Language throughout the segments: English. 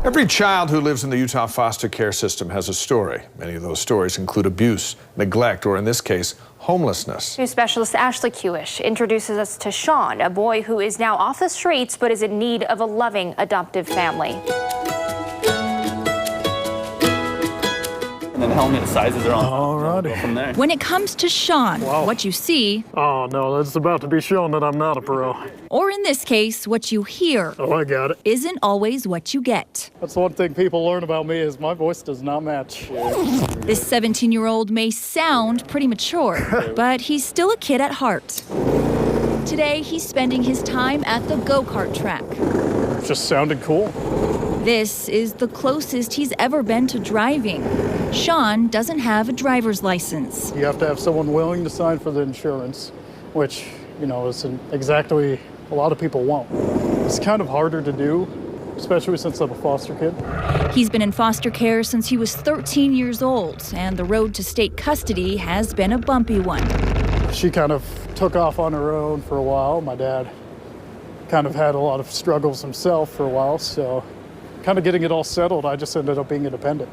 Every child who lives in the Utah foster care system has a story. Many of those stories include abuse, neglect, or in this case, homelessness. News Specialist Ashley Kewish introduces us to Sean, a boy who is now off the streets but is in need of a loving adoptive family. And then helmet sizes are on. Alrighty. Go from there. When it comes to Sean, what you see, Oh no, it's about to be shown that I'm not a pro. or in this case, what you hear, Oh, I got it. isn't always what you get. That's one thing people learn about me is my voice does not match. This 17-year-old may sound pretty mature, but he's still a kid at heart. Today, he's spending his time at the go-kart track. It just sounded cool. This is the closest he's ever been to driving. Sean doesn't have a driver's license. You have to have someone willing to sign for the insurance, which, you know, isn't exactly a lot of people won't. It's kind of harder to do, especially since I'm a foster kid. He's been in foster care since he was 13 years old, and the road to state custody has been a bumpy one. She kind of took off on her own for a while. My dad kind of had a lot of struggles himself for a while, so kind of getting it all settled, I just ended up being independent.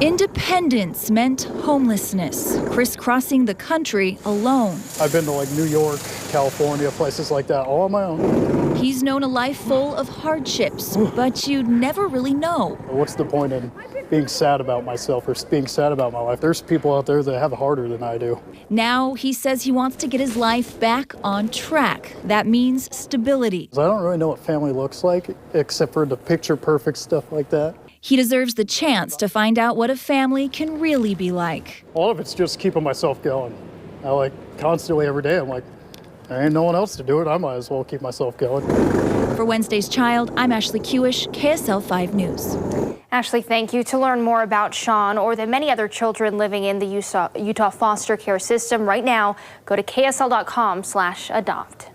Independence meant homelessness, crisscrossing the country alone. I've been to like New York, California, places like that, all on my own. He's known a life full of hardships, but you'd never really know. What's the point in being sad about myself or being sad about my life? There's people out there that have it harder than I do. Now he says he wants to get his life back on track. That means stability. I don't really know what family looks like, except for the picture-perfect stuff like that. He deserves the chance to find out what a family can really be like. All of it's just keeping myself going. I like constantly every day, I'm like, there ain't no one else to do it. I might as well keep myself going. For Wednesday's Child, I'm Ashley Kewish, KSL 5 News. Ashley, thank you. To learn more about Sean or the many other children living in the Utah foster care system right now, go to ksl.com/adopt.